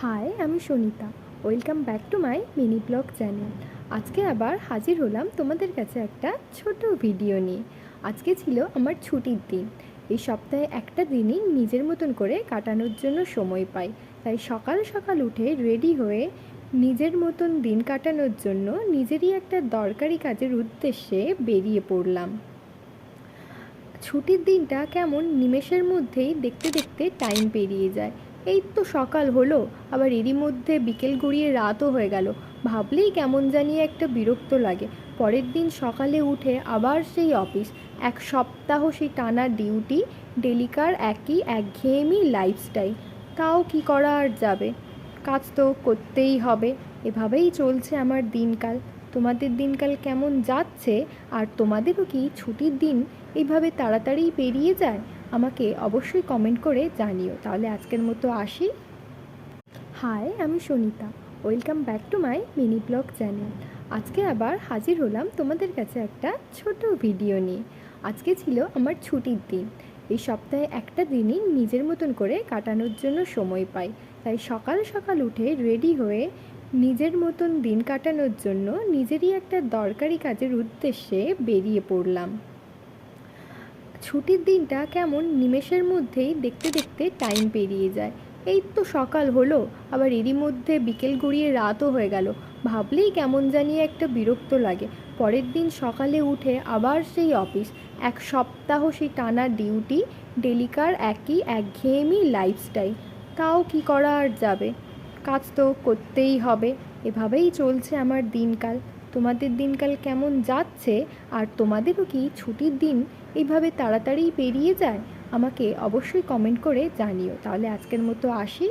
High, আমি Sunita. Welcome back to my mini blog channel. আজকে আবার হাজির হলাম তোমাদের কাছে একটা ছোট ভিডিও নিয়ে। আজকে ছিল আমার ছুটির দিন। এই সপ্তাহে একটা দিনই নিজের মতন করে কাটানোর জন্য সময় পাই। তাই সকাল সকাল উঠে রেডি হয়ে নিজের মতন দিন কাটানোর জন্য নিজেরই একটা দরকারি কাজের উদ্দেশ্যে বেরিয়ে পড়লাম। ছুটির দিনটা কেমন নিমেষের মধ্যেই দেখতে দেখতে টাইম পেরিয়ে যায়। এই তো সকাল হলো, আবার এরই মধ্যে বিকেল গড়িয়ে রাতও হয়ে গেল। ভাবলেই কেমন জানি একটা বিরক্ত লাগে। পরের দিন সকালে উঠে আবার সেই অফিস, এক সপ্তাহ সেই টানা ডিউটি, ডেলিকার একই একঘেয়েমি লাইফস্টাইল। তাও কি করা আর যাবে, কাজ তো করতেই হবে। এভাবেই চলছে আমার দিনকাল। তোমাদের দিনকাল কেমন যাচ্ছে? আর তোমাদেরও কি ছুটির দিন এইভাবে তাড়াতাড়ি পেরিয়ে যায়? আমাকে অবশ্যই কমেন্ট করে জানিও। তাহলে আজকের মতো আসি। হাই, আমি Sunita. Welcome back to my mini blog channel. আজকে আবার হাজির হলাম তোমাদের কাছে একটা ছোট ভিডিও নিয়ে। আজকে ছিল আমার ছুটির দিন। এই সপ্তাহে একটা দিনই নিজের মতন করে কাটানোর জন্য সময় পাই। তাই সকাল সকাল উঠে রেডি হয়ে নিজের মতন দিন কাটানোর জন্য নিজেরই একটা দরকারি কাজের উদ্দেশ্যে বেরিয়ে পড়লাম। ছুটির দিনটা কেমন নিমেষের মধ্যেই দেখতে দেখতে টাইম পেরিয়ে যায়। এই তো সকাল হলো, আবার এরই মধ্যে বিকেল গড়িয়ে রাতও হয়ে গেল। ভাবলেই কেমন জানি একটা বিরক্ত লাগে। পরের দিন সকালে উঠে আবার সেই অফিস, এক সপ্তাহ সেই টানা ডিউটি, ডেলিকার একই একঘেয়েমি লাইফস্টাইল। তাও কি করা আর যাবে, কাজ তো করতেই হবে। এভাবেই চলছে আমার দিনকাল। তোমাদের দিনকাল কেমন যাচ্ছে? আর তোমাদেরও কি ছুটির দিন এইভাবে তাড়াতাড়ি পেরিয়ে যায়? আমাকে অবশ্যই কমেন্ট করে জানিও। তাহলে আজকের মতো আসি।